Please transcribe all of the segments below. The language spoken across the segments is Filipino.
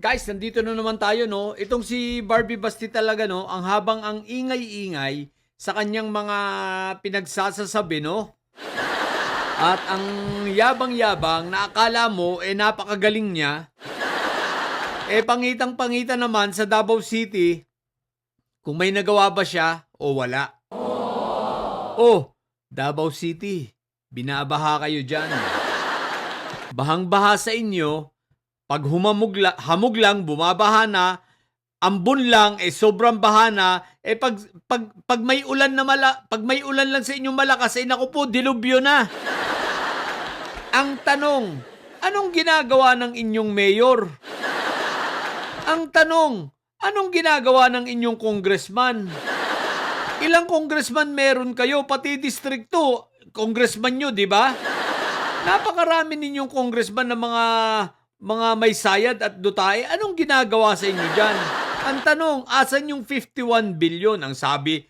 Guys, nandito na naman tayo, no? Itong si Barbie Basti talaga, no? Ang habang ang ingay-ingay sa kanyang mga pinagsasasabi, no? At ang yabang-yabang na akala mo, napakagaling niya. Pangitang-pangita naman sa Davao City, kung may nagawa ba siya o wala. Oh, Davao City, binabaha kayo dyan. Bahang-baha sa inyo, pag hamog lang, bumabaha na, ambon lang, sobrang baha na, pag may ulan na pag may ulan lang sa inyong malakas, naku po, dilubyo na. Ang tanong, anong ginagawa ng inyong mayor? Ang tanong, anong ginagawa ng inyong congressman? Ilang congressman meron kayo, pati distrikto, congressman nyo, di ba? Napakarami ninyong congressman na mga may sayad at dutae. Anong ginagawa sa inyo dyan? Ang tanong, asan yung 51 billion? Ang sabi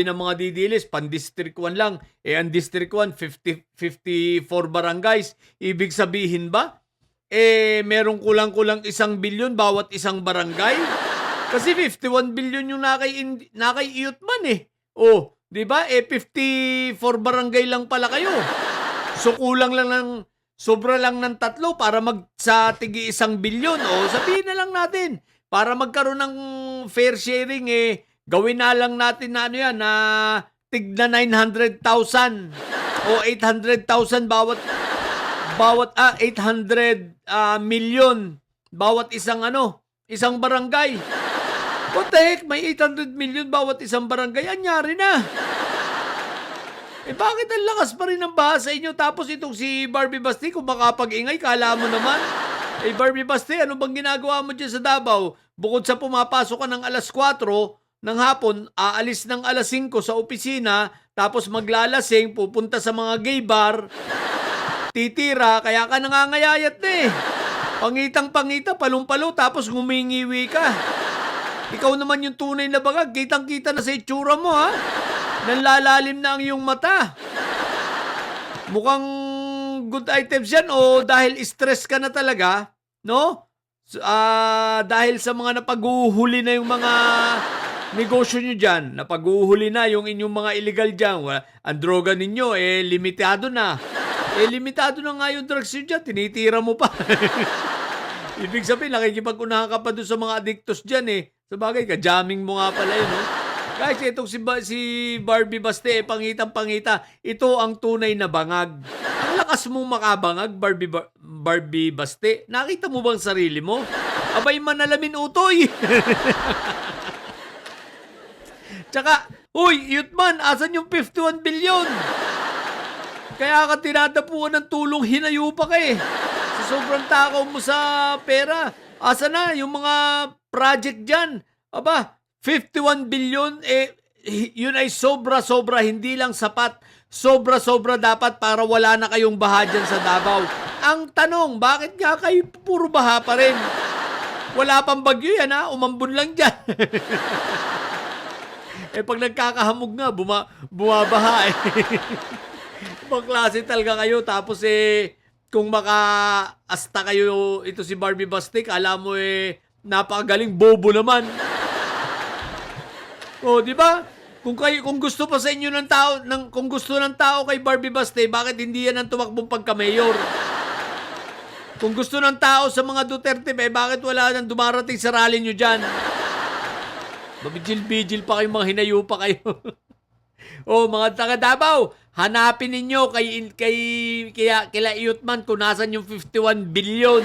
ng mga didilis, pan-district 1 lang. Ang district 1, 54 barangays. Ibig sabihin ba? Merong kulang-kulang 1 billion bawat isang barangay? Kasi 51 billion yung nakay-iyot-man Oh, di ba? 54 barangay lang pala kayo. So kulang lang sobra lang ng 3 para sa tigi 1 bilyon. O sabihin na lang natin, para magkaroon ng fair sharing, gawin na lang natin na na tig na 900,000 o 800,000 bawat 800 million bawat isang barangay. What the heck? May 800 million bawat isang barangay. Anyari na. Bakit ang lakas pa rin ng baha sa inyo? Tapos itong si Barbie Basti, kung makapag-ingay, kala mo naman. Barbie Basti, ano bang ginagawa mo dyan sa Davao? Bukod sa pumapasok ka ng alas 4 ng hapon, aalis ng alas 5 sa opisina, tapos maglalasing, pupunta sa mga gay bar, titira, kaya ka nangangayayat na Pangitang-pangita, palong-palo, tapos ngumingiwi ka. Ikaw naman yung tunay na bagag, kitang-kita na sa itsura mo, ha? Nanlalalim na ang iyong mata. Mukhang good items yan o dahil stress ka na talaga, no? Dahil sa mga napag-uuhuli na yung mga negosyo nyo dyan, napag-uuhuli na yung inyong mga illegal dyan, ang droga ninyo, limitado na. Limitado na nga yung drugs nyo dyan, tinitira mo pa. Ibig sabihin, nakikipag-unahan ka pa doon sa mga addictos dyan Sabagay, ka-jamming mo nga pala yun, no? Guys, itong si Barbie Basti, pangitang-pangita. Ito ang tunay na bangag. Ang lakas mong makabangag, Barbie Basti. Nakita mo bang sarili mo? Abay, manalamin utoy. Tsaka, uy, Yutman, asan yung 51 billion? Kaya ka tinatapuan ng tulong, hinayo pa ka Sa sobrang takaw mo sa pera. Asa na yung mga project dyan? Aba, 51 billion, yun ay sobra-sobra, hindi lang sapat. Sobra-sobra dapat para wala na kayong baha dyan sa Davao. Ang tanong, bakit nga kayo puro baha pa rin? Wala pang bagyo yan umambon lang dyan. Pag nagkakahamog nga, bumabaha Ibang klase talaga kayo. Tapos kung maka-asta kayo, ito si Barbie Bastik, alam mo napakagaling, bobo naman. Di ba? Kung gusto pa sa inyo ng tao, kung gusto ng tao kay Barbie Basti, bakit hindi yan ang tumakbong pagka-mayor? Kung gusto ng tao sa mga Duterte, bakit wala nang dumarating sa rally nyo dyan? Babijil-bijil pa kayo, mga hinayo pa kayo. Mga taga Davao, hanapin ninyo kila Iyutman kung nasan yung 51 billion.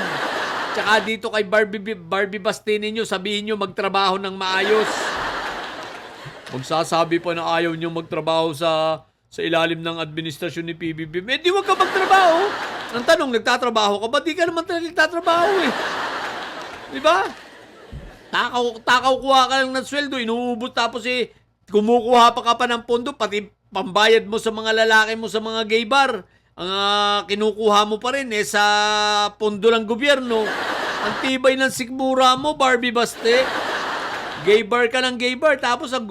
Tsaka dito kay Barbie Basti ninyo, sabihin nyo magtrabaho ng maayos. Magsasabi pa na ayaw niyong magtrabaho sa ilalim ng administrasyon ni PBBM. Di wag ka magtrabaho. Ang tanong, nagtatrabaho ka ba? Di ka naman talaga nagtatrabaho Di ba? Takaw kuha ka lang ng sweldo, inuubos tapos kumukuha pa ka pa ng pondo, pati pambayad mo sa mga lalaki mo sa mga gay bar. Ang kinukuha mo pa rin sa pondo ng gobyerno. Ang tibay ng sikmura mo, Barbie Basti. Gay bar ka ng gay bar, tapos ang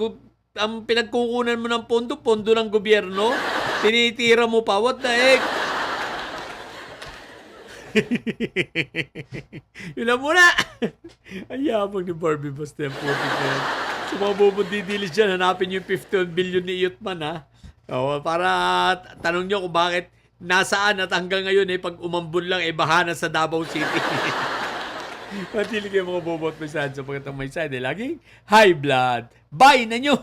pinagkukunan mo ng pondo ng gobyerno, tinitira mo pa. What the heck? Yun lang muna. Ang yabang ni Barbie Basta yung putik na yan. Sa mga bubundidilis dyan, hanapin yung 51 billion ni Iyotman, ha? O, para tanong nyo kung bakit nasaan at hanggang ngayon pag umambon lang bahana sa Davao City. Matili kayo mga bobot may saan sapagkat ang may saan laging high blood. Bye na nyo!